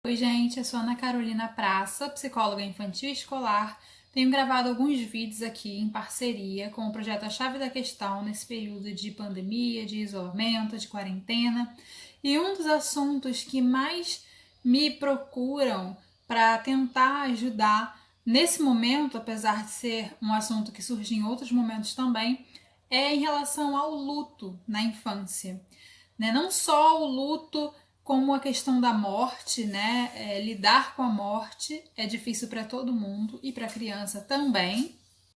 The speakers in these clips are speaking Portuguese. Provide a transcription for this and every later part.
Oi, gente, eu sou Ana Carolina Praça, psicóloga infantil e escolar. Tenho gravado alguns vídeos aqui em parceria com o projeto A Chave da Questão nesse período de pandemia, de isolamento, de quarentena. E um dos assuntos que mais me procuram para tentar ajudar nesse momento, apesar de ser um assunto que surge em outros momentos também, é em relação ao luto na infância, né? Não só o luto como a questão da morte, né? Lidar com a morte é difícil para todo mundo e para a criança também.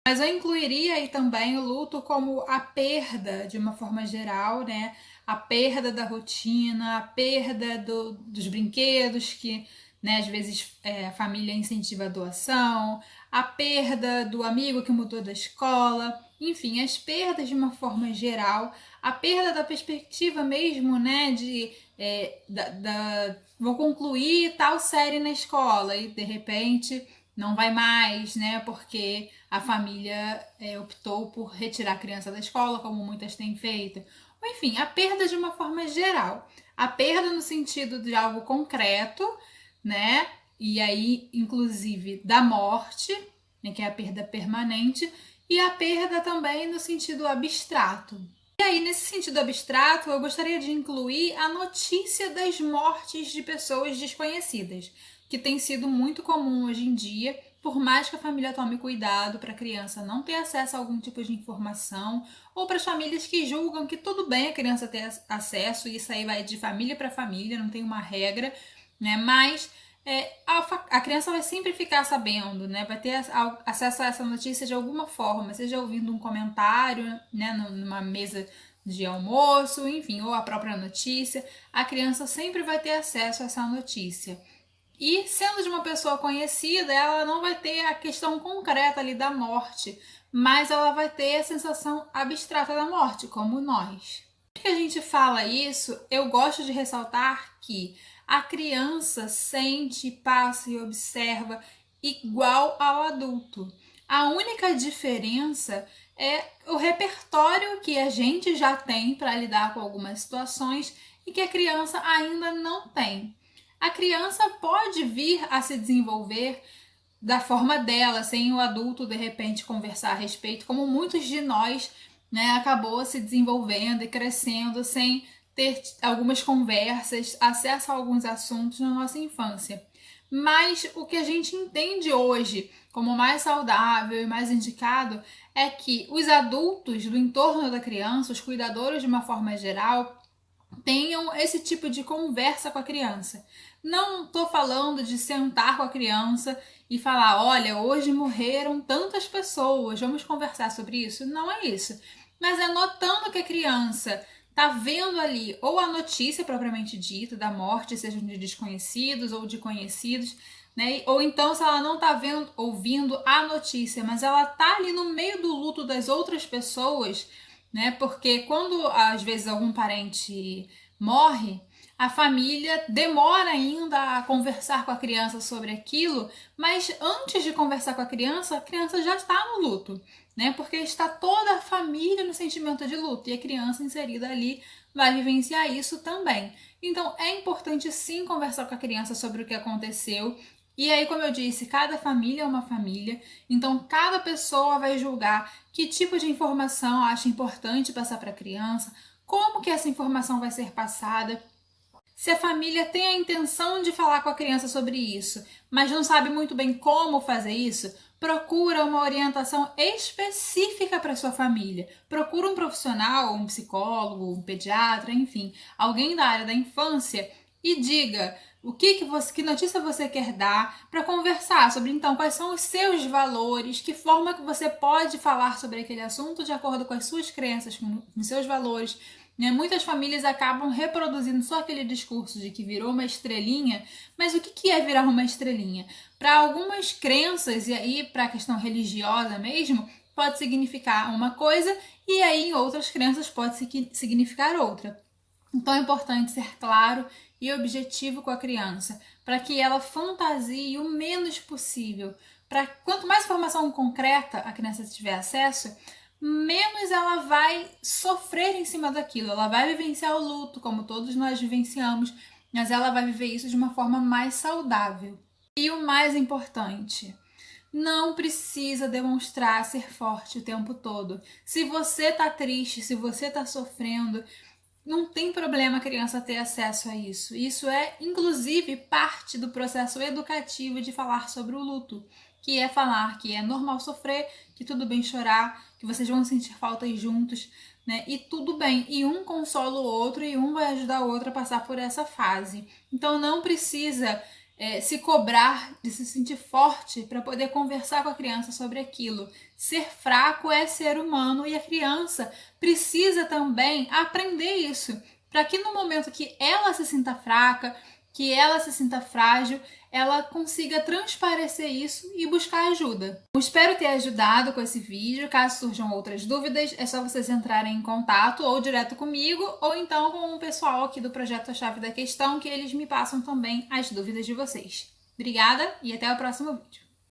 Mas eu incluiria aí também o luto como a perda de uma forma geral, né? A perda da rotina, a perda dos brinquedos que, né, às vezes a família incentiva a doação, a perda do amigo que mudou da escola, enfim, as perdas de uma forma geral, a perda da perspectiva mesmo, né, de vou concluir tal série na escola e de repente não vai mais, né? Porque a família optou por retirar a criança da escola, como muitas têm feito. Ou, enfim, a perda de uma forma geral. A perda no sentido de algo concreto, né? E aí, inclusive, da morte, né? Que é a perda permanente, e a perda também no sentido abstrato. E aí, nesse sentido abstrato, eu gostaria de incluir a notícia das mortes de pessoas desconhecidas, que tem sido muito comum hoje em dia, por mais que a família tome cuidado para a criança não ter acesso a algum tipo de informação, ou para as famílias que julgam que tudo bem a criança ter acesso, e isso aí vai de família para família, não tem uma regra, né? Mas a criança vai sempre ficar sabendo, né? Vai ter acesso a essa notícia de alguma forma, seja ouvindo um comentário, né, numa mesa de almoço, enfim, ou a própria notícia. A criança sempre vai ter acesso a essa notícia. E sendo de uma pessoa conhecida, ela não vai ter a questão concreta ali da morte, mas ela vai ter a sensação abstrata da morte, como nós. Que a gente fala isso, eu gosto de ressaltar que a criança sente, passa e observa igual ao adulto. A única diferença é o repertório que a gente já tem para lidar com algumas situações e que a criança ainda não tem. A criança pode vir a se desenvolver da forma dela, sem o adulto de repente conversar a respeito, como muitos de nós, né, acabou se desenvolvendo e crescendo sem ter algumas conversas, acesso a alguns assuntos na nossa infância. Mas o que a gente entende hoje como mais saudável e mais indicado é que os adultos do entorno da criança, os cuidadores de uma forma geral, tenham esse tipo de conversa com a criança. Não estou falando de sentar com a criança e falar, olha, hoje morreram tantas pessoas, vamos conversar sobre isso. Não é isso. Mas é notando que a criança está vendo ali ou a notícia propriamente dita da morte, sejam de desconhecidos ou de conhecidos, né? Ou então se ela não está ouvindo a notícia, mas ela está ali no meio do luto das outras pessoas, né? Porque quando às vezes algum parente morre, a família demora ainda a conversar com a criança sobre aquilo, mas antes de conversar com a criança já está no luto, né? Porque está toda a família no sentimento de luto e a criança inserida ali vai vivenciar isso também. Então é importante sim conversar com a criança sobre o que aconteceu. E aí, como eu disse, cada família é uma família, então cada pessoa vai julgar que tipo de informação acha importante passar para a criança, como que essa informação vai ser passada. Se a família tem a intenção de falar com a criança sobre isso, mas não sabe muito bem como fazer isso, procura uma orientação específica para sua família. Procura um profissional, um psicólogo, um pediatra, enfim, alguém da área da infância e diga que notícia você quer dar para conversar sobre então quais são os seus valores, que forma que você pode falar sobre aquele assunto de acordo com as suas crenças, com os seus valores. Né? Muitas famílias acabam reproduzindo só aquele discurso de que virou uma estrelinha, mas o que é virar uma estrelinha? Para algumas crenças, e aí para a questão religiosa mesmo, pode significar uma coisa, e aí em outras crenças pode significar outra. Então é importante ser claro e objetivo com a criança, para que ela fantasie o menos possível. Para quanto mais informação concreta a criança tiver acesso, menos ela vai sofrer em cima daquilo. Ela vai vivenciar o luto, como todos nós vivenciamos, mas ela vai viver isso de uma forma mais saudável. E o mais importante, não precisa demonstrar ser forte o tempo todo. Se você tá triste, se você tá sofrendo, não tem problema a criança ter acesso a isso. Isso é, inclusive, parte do processo educativo de falar sobre o luto, que é falar que é normal sofrer, que tudo bem chorar, que vocês vão sentir faltas juntos, né? E tudo bem. E um consola o outro e um vai ajudar o outro a passar por essa fase. Então não precisa se cobrar de se sentir forte para poder conversar com a criança sobre aquilo. Ser fraco é ser humano e a criança precisa também aprender isso, para que no momento que ela se sinta fraca, que ela se sinta frágil, ela consiga transparecer isso e buscar ajuda. Eu espero ter ajudado com esse vídeo. Caso surjam outras dúvidas, é só vocês entrarem em contato ou direto comigo, ou então com o pessoal aqui do Projeto A Chave da Questão, que eles me passam também as dúvidas de vocês. Obrigada e até o próximo vídeo.